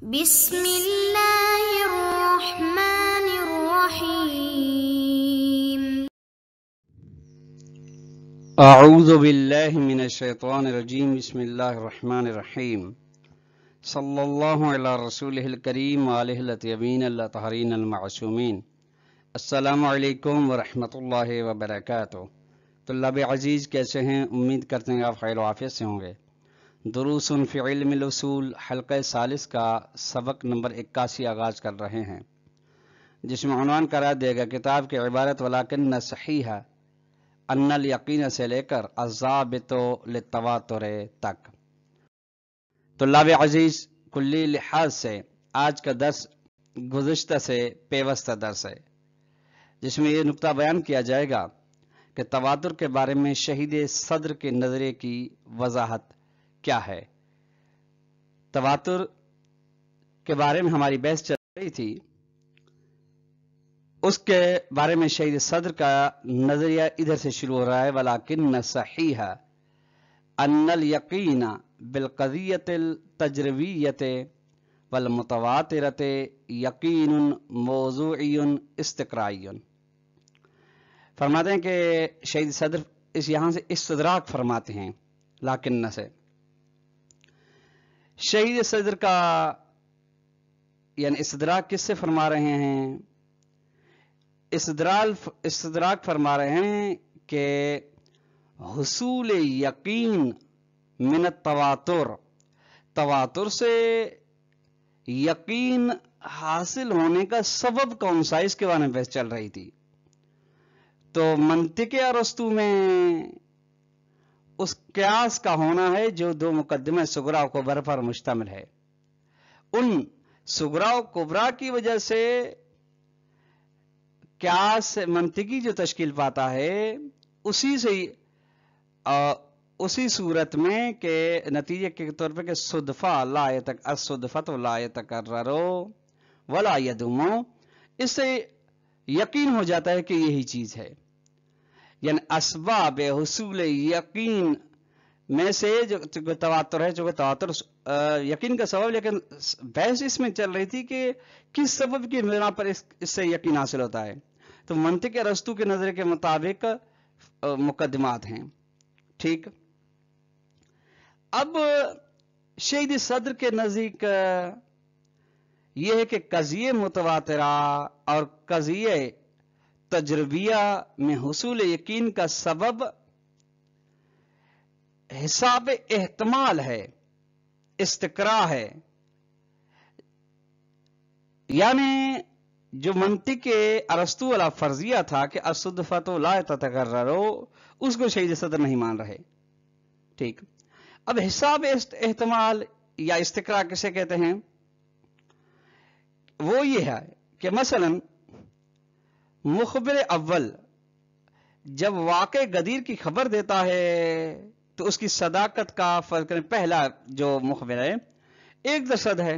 بسم اللہ الرحمن الرحیم۔ اعوذ باللہ من الشیطان الرجیم، بسم اللہ الرحمن الرحیم، صلی اللہ علی رسولہ الکریم وآلہ الطیبین الطاہرین المعصومین۔ السلام علیکم ورحمۃ اللہ وبرکاتہ۔ طلاب عزیز کیسے ہیں؟ امید کرتے ہیں آپ خیر و عافیت سے ہوں گے۔ دروس فی علم الاصول حلقہ ثالث کا سبق نمبر 81 آغاز کر رہے ہیں، جس میں عنوان قرار دے گا کتاب کی عبارت ولکن صحیح ان الیقین سے لے کر الضابط للتواتر تک۔ طلاب عزیز، کلی لحاظ سے آج کا درس گزشتہ سے پیوستہ درس ہے، جس میں یہ نقطہ بیان کیا جائے گا کہ تواتر کے بارے میں شہید صدر کے نظریے کی وضاحت کیا ہے۔ تواتر کے بارے میں ہماری بحث چل رہی تھی، اس کے بارے میں شہید صدر کا نظریہ ادھر سے شروع ہو رہا ہے، ولیکن صحیح ان الیقین بالقضیۃ التجربیۃ والمتواترۃ یقین موضوعی استقرائی۔ فرماتے ہیں کہ شہید صدر یہاں سے استدراک فرماتے ہیں لیکن سے شہید صدر کا یعنی استدراک کس سے فرما رہے ہیں؟ استدراک فرما رہے ہیں کہ حصول یقین من التواتر، تواتر سے یقین حاصل ہونے کا سبب کون سا، اس کے بارے میں بحث چل رہی تھی۔ تو منطق ارسطو میں اس قیاس کا ہونا ہے جو دو مقدمہ صغریٰ و کبریٰ پر مشتمل ہے۔ ان صغریٰ و کبریٰ کی وجہ سے قیاس منطقی جو تشکیل پاتا ہے، اسی صورت میں کہ نتیجے کے طور پہ کہ صدفہ لا الصدفۃ لا یتکرر ولا یدوم، اس سے یقین ہو جاتا ہے کہ یہی چیز ہے۔ یعنی اسباب حصول یقین میں سے جو تواتر ہے، جو تواتر یقین کا سبب، لیکن بحث اس میں چل رہی تھی کہ کس سبب کی بنا پر اس سے یقین حاصل ہوتا ہے۔ تو منطق ارسطو کے نظریے کے مطابق مقدمات ہیں، ٹھیک۔ اب شہید صدر کے نزدیک یہ ہے کہ قضیہ متواترہ اور قضیہ تجربیہ میں حصول یقین کا سبب حساب احتمال ہے، استقراء ہے۔ یعنی جو منطق ارسطو والا فرضیہ تھا کہ الصدفۃ لا تتکرر، اس کو شہید صدر نہیں مان رہے، ٹھیک۔ اب حساب احتمال یا استقراء کسے کہتے ہیں؟ وہ یہ ہے کہ مثلا مخبر اول جب واقع غدیر کی خبر دیتا ہے تو اس کی صداقت کا فرق کریں، پہلا جو مخبر ہے 1% ہے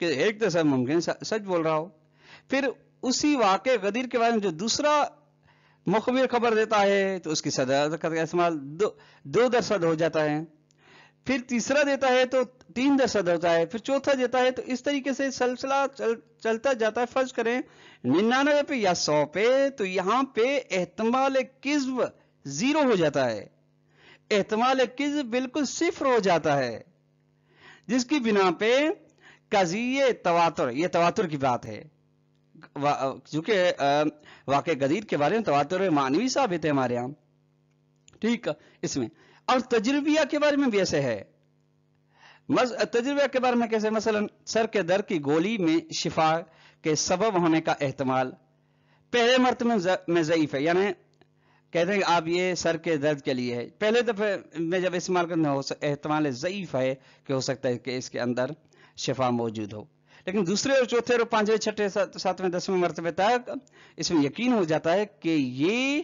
کہ 1% ممکن سچ بول رہا ہو، پھر اسی واقع غدیر کے بارے میں جو دوسرا مخبر خبر دیتا ہے تو اس کی صداقت کا استعمال 2% ہو جاتا ہے، پھر تیسرا دیتا ہے تو 3% ہوتا ہے، پھر چوتھا دیتا ہے، تو اس طریقے سے سلسلہ چلتا جاتا ہے۔ فرض کریں 99 پہ یا 100 پہ، تو یہاں پہ احتمال کذب 0 ہو جاتا ہے، احتمال کذب بالکل 0 ہو جاتا ہے، جس کی بنا پہ قضیہ تواتر، یہ تواتر کی بات ہے، چونکہ واقع غدیر کے بارے میں تواتر معنوی ثابت ہے ہمارے یہاں، ٹھیک۔ اس میں اور تجربیہ کے بارے میں بھی ایسے ہے۔ تجربہ کے بارے میں کیسے؟ مثلا سر کے درد کی گولی میں شفا کے سبب ہونے کا احتمال پہلے مرتبہ میں ضعیف ہے، یعنی کہتے ہیں کہ آپ یہ سر کے درد کے لیے ہے، پہلے دفعہ میں جب استعمال کرنا ہو احتمال ضعیف ہے کہ ہو سکتا ہے کہ اس کے اندر شفا موجود ہو، لیکن دوسرے اور چوتھے اور پانچویں چھٹے ساتویں 10ویں مرتبے تک اس میں یقین ہو جاتا ہے کہ یہ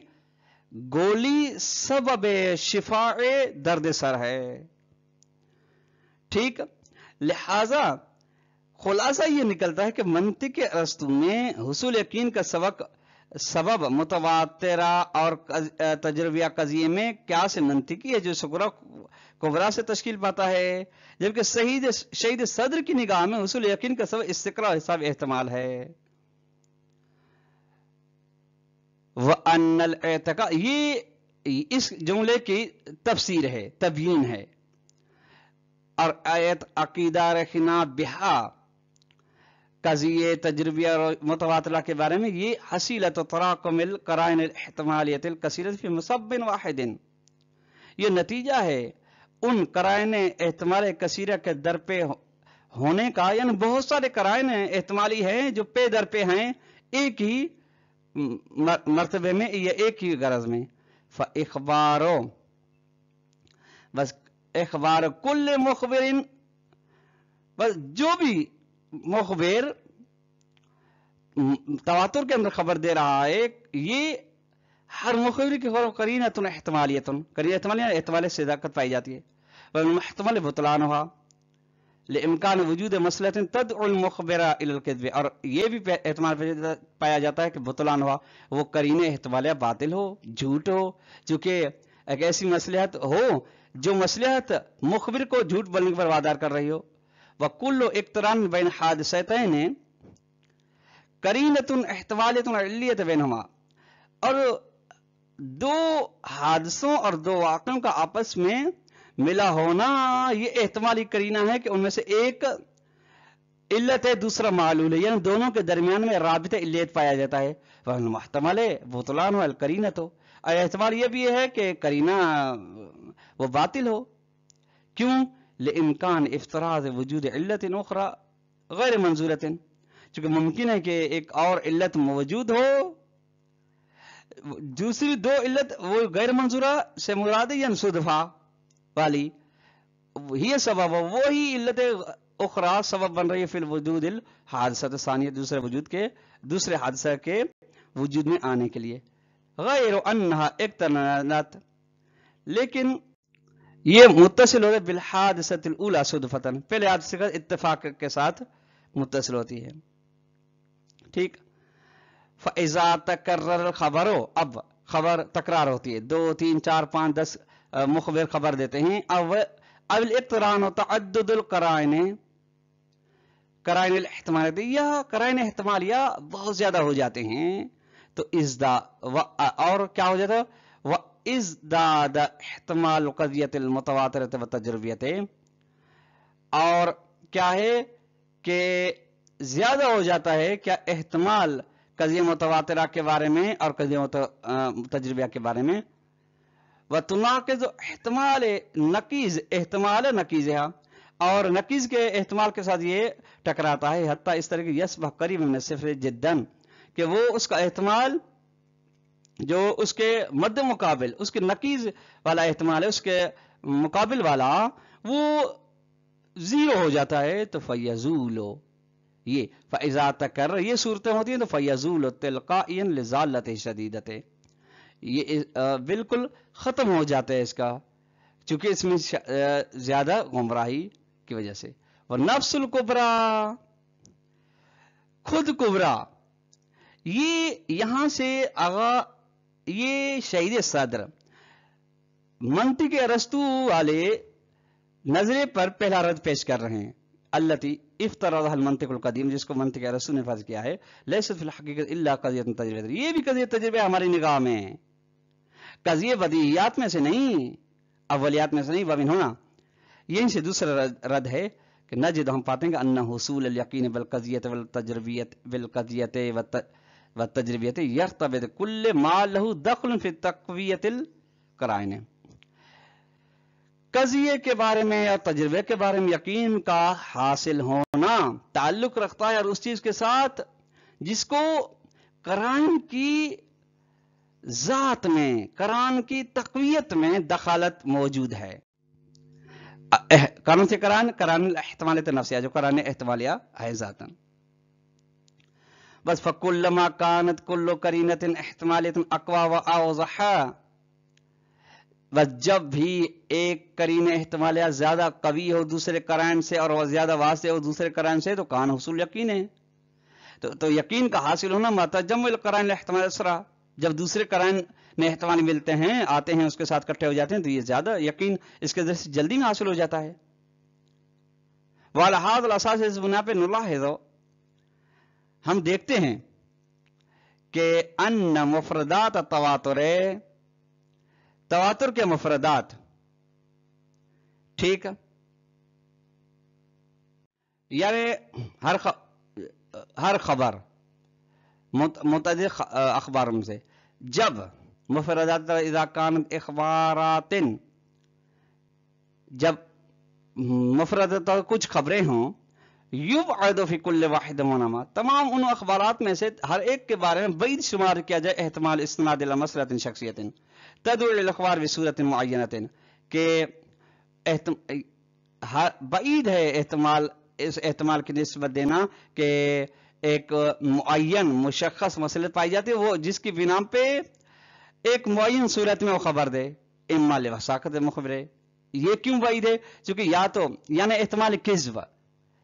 گولی سبب شفاء درد سر ہے، ٹھیک۔ لہذا خلاصہ یہ نکلتا ہے کہ منطق ارسطو میں حصول یقین کا سبب متواترہ اور تجربیہ قضیے میں قیاس منطقی ہے جو صغرا کبرا سے تشکیل پاتا ہے، جبکہ شہید صدر کی نگاہ میں حصول یقین کا سبب استقرا اور حساب احتمال ہے۔ وَأَنَّ الْاعْتِقَادَ، یہ اس جملے کی تفسیر ہے، تبیین ہے، اور آیت عقیدہ رکھنا بہا قضیے تجربیہ اور متواترہ کے بارے میں، یہ حصیلۃ تراکم القرائن الاحتمالیۃ الکثیرۃ فی مسبب واحد، یہ نتیجہ ہے ان قرائن احتمال کثیرہ کے در پہ ہونے کا، یعنی بہت سارے قرائن احتمالی ہیں جو پے در پہ ہیں ایک ہی مرتبے میں یا ایک ہی غرض میں۔ فاخبارو، بس اخبار کل مخبر، بس جو بھی مخبر تواتر کے اندر خبر دے رہا ہے، یہ ہر مخبر کی خبر قرینۃ احتمالیۃ، قرینہ احتمالیہ احتمال سے صداقت پائی جاتی ہے، محتمل بطلان ہوا لامکان وجود مسئلۃ تدعو المخبر الی الکذب، اور یہ بھی احتمال پایا جاتا ہے کہ بطلان ہوا وہ قرینہ احتمالیہ باطل ہو، جھوٹ ہو، چونکہ ایک ایسی مصلحت ہو جو مصلحت مخبر کو جھوٹ بولنے پر وادار کر رہی ہو۔ وَكُلُّ اقتران بین حادثتین قرینۃ احتمالیۃ علیۃ بینہما، اور دو حادثوں اور دو واقعوں کا آپس میں ملا ہونا یہ احتمالی قرینہ ہے کہ ان میں سے ایک علت ہے دوسرا معلول ہے، یعنی دونوں کے درمیان میں رابطہ علت پایا جاتا ہے۔ محتمل ہے بطلان ہو القرینۃ ہو، اور احتمال یہ بھی ہے کہ قرینہ وہ باطل ہو، کیوں؟ لامکان افتراض وجود علت اخرى غیر منظورۃ، چونکہ ممکن ہے کہ ایک اور علت موجود ہو، دوسری دو علت وہ غیر منظورہ سے مراد ہے، یعنی صدفہ والی ہی سبب، وہی علت اخرى سبب بن رہی ہے فی الوجود الحادثہ ثانیہ، دوسرے حادثہ کے وجود میں آنے کے لیے، غیر انہا اقترنت، لیکن یہ متصل ہوتا ہے بالحادثۃ الاولی صدفتاً، پہلے حادثے کا اتفاق کے ساتھ متصل ہوتی ہے، ٹھیک۔ فاذا تکرر الخبر، اب خبر تکرار ہوتی ہے، 2 3 4 5 10 مخبر خبر دیتے ہیں، اب الاقتران و تعدد القرائن، قرائن الاحتمالیہ یا قرائن احتمالیہ بہت زیادہ ہو جاتے ہیں، تو اور کیا ہو جاتا ہے، وازداد احتمال قضیۃ المتواترۃ والتجربیۃ، اور کیا ہے کہ زیادہ ہو جاتا ہے کیا احتمال قضیہ متواترہ کے بارے میں اور قضیہ تجربیہ کے بارے میں، وتناقض احتمال نقیض، احتمال نقیضہ، اور نقیض کے احتمال کے ساتھ یہ ٹکراتا ہے، حتیٰ اس طرح کی یصبح قریب من الصفر جدا، کہ وہ اس کا احتمال جو اس کے مد مقابل، اس کے نقیض والا احتمال ہے، اس کے مقابل والا وہ زیرو ہو جاتا ہے، تو فیزول، یہ فاذا تکرر یہ صورتیں ہوتی ہیں تو فیزول تلقائیا لزالت شدیدت، یہ بالکل ختم ہو جاتا ہے اس کا، چونکہ اس میں زیادہ گمراہی کی وجہ سے۔ والنفس الکبریٰ، خود کبریٰ، یہ یہاں سے یہ شہید صدر منطق ارسطو والے نظرے پر پہلا رد پیش کر رہے ہیں، التی افترضها المنطق القدیم، جس کو منطق ارسطو نے فرض کیا ہے، لیست فی الحقیقت الا قضیہ تجربہ، یہ بھی قضیہ تجربہ ہماری نگاہ میں ہے، قضیہ بدیہیات میں سے نہیں، اولیات میں سے نہیں، ومن ہونا یہیں سے دوسرا رد ہے کہ نجد، ہم پاتے ہیں کہ ان حصول الیقین بالقضیۃ والقضیۃ والتجربیۃ یرتبط کل ما له دخل فی تقویۃ القرائن، قضیے کے بارے میں یا تجربے کے بارے میں یقین کا حاصل ہونا تعلق رکھتا ہے اور اس چیز کے ساتھ جس کو قرائن کی ذات میں، قرآن کی تقویت میں دخالت موجود ہے، قرآن سے قرآن احتمالیت نفسیہ، جو قرآن احتمالیہ ہے ذاتاً، بس فکلما کانت کل قرینۃ احتمالیت اقوی و اوضح، بس جب بھی ایک قرینہ احتمالیہ زیادہ قوی ہو دوسرے قرائن سے اور وہ زیادہ واضح ہو دوسرے قرائن سے، تو کان حصول یقین ہے، تو یقین کا حاصل ہونا متجمع القرائن الاحتمال اسرع، جب دوسرے قرائن میں احتمال ملتے ہیں، آتے ہیں، اس کے ساتھ اکٹھے ہو جاتے ہیں، تو یہ زیادہ یقین اس کے ذریعے سے جلدی میں حاصل ہو جاتا ہے۔ وعلى هذا الاساس، اس بنا پہ نلاحظ، ہم دیکھتے ہیں کہ ان مفردات تواتر کے مفردات، ٹھیک ہے، یعنی ہر خبر متعدد اخبار سے، جب مفردات اذا كانت اخبارات، جب مفردات کچھ خبریں ہوں، یبعد فی کل واحد منہما، تمام ان اخبارات میں سے ہر ایک کے بارے میں بعید شمار کیا جائے احتمال استناد الی مسئلۃ شخصیۃ تدعو الی الاخبار بصورت معینۃ، کہ بعید ہے احتمال، اس احتمال کی نسبت دینا کہ ایک معین مشخص مسئلہ پائی جاتی ہے، وہ جس کی بنا پہ ایک معین صورت میں وہ خبر دے، اما لوساقۃ مخبر۔ یہ کیوں بعید ہے؟ چونکہ یا تو یعنی احتمال کذب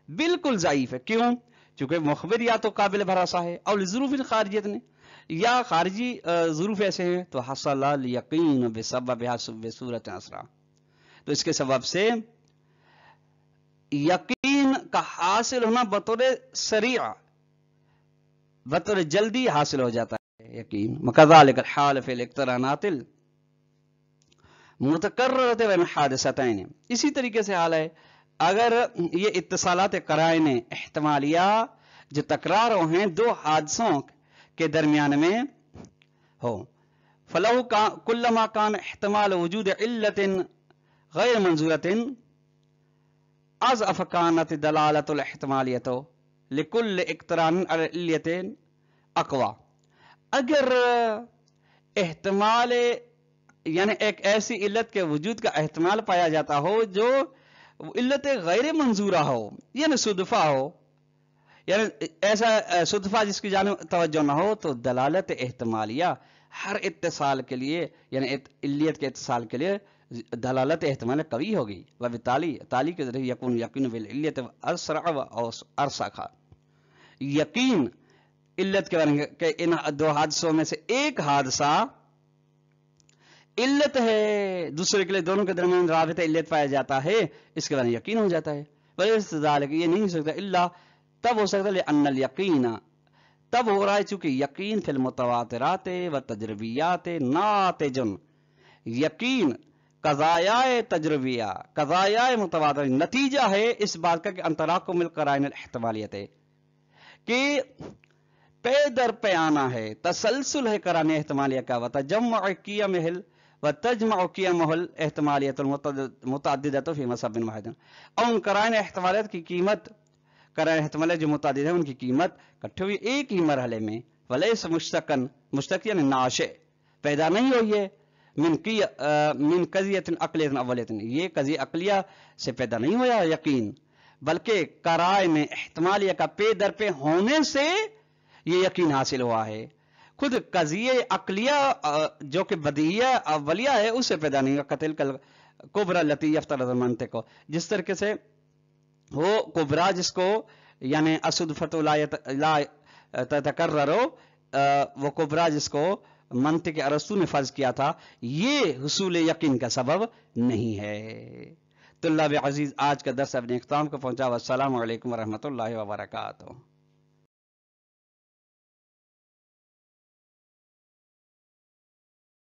بالکل ضعیف ہے، کیوں؟ چونکہ مخبر یا تو قابل بھروسہ ہے، اور ظروف خارجیت نے، یا خارجی ظروف ایسے ہیں، تو حصل الیقین بسببها بصورت اسرع، تو اس کے سبب سے یقین کا حاصل ہونا بطور سریع، بطور جلدی حاصل ہو جاتا ہے یقین۔ وکذالک الحال فی الاقترانات المتکررۃ بین حادثتین، اسی طریقے سے حال ہے اگر یہ اتصالات قرائن احتمالیہ جو تکرار ہیں دو حادثوں کے درمیان میں ہو، فلو کلما کان احتمال وجود علت غیر منظورۃ اضعف کانت دلالۃ الاحتمالیۃ لکل اقتران علی العلیۃ اقوی، اگر احتمال یعنی ایک ایسی علت کے وجود کا احتمال پایا جاتا ہو جو علت غیر منظورہ ہو، یعنی صدفہ ہو، یعنی ایسا صدفہ جس کی جانب توجہ نہ ہو، تو دلالت احتمالیہ ہر اتصال کے لیے، یعنی علیت کے اتصال کے لیے دلالت احتمالیہ قوی ہوگی، وبالتالی تالی کے ذریعے یکون یقین بالعلیت اسرع و ارسخ، یقین علت کے بارے میں کہ ان دو حادثوں میں سے ایک حادثہ علت ہے، دوسرے کے لیے دونوں کے درمیان رابطہ علت پایا جاتا ہے، اس کے بارے میں یقین ہو جاتا ہے۔ وَلَذَلِكَ، یہ نہیں ہو سکتا الا تب ہو سکتا ہے لأن الیقین، تب ہو رہا ہے چونکہ یقین فی المتواترات و تجربیات ناتج، یقین قضایہ تجربیہ، قضایہ متواتر نتیجہ ہے اس بات کا کہ انتراکم القرائن الاحتمالیت ہے، کہ پے در پہ آنا ہے، تسلسل ہے قرائن احتمالیہ کا، وتجمع قیمہ وتجمع قیمہ الاحتمالیت المتعددۃ فی مصب واحد، اور ان قرائن احتمالیت کی قیمت، قرائن احتمالیت جو متعدد ہے ان کی قیمت اکٹھے ہوئی ایک ہی مرحلے میں، ولیس مشتقن، مشتق یعنی ناشئ، پیدا نہیں ہوئی ہے، من قضیۃ عقلیۃ اولیۃ، یہ قضیہ عقلیہ سے پیدا نہیں ہوا یقین، بلکہ قرائن احتمالیہ کا پے در پہ ہونے سے یہ یقین حاصل ہوا ہے، خود قضیہ عقلیہ جو کہ بدیہیہ اولیہ ہے اس سے پیدا نہیں ہوا، قتل کبرى التي يفترض المنطق، جس طریقے سے وہ کبرا جس کو یعنی الصدفۃ لا تتکرر، وہ کبرا جس کو منطق ارسطو نے فرض کیا تھا، یہ حصول یقین کا سبب نہیں ہے۔ طلاب عزیز، آج کا درس اپنے اختتام کو پہنچا، والسلام علیکم ورحمۃ اللہ وبرکاتہ۔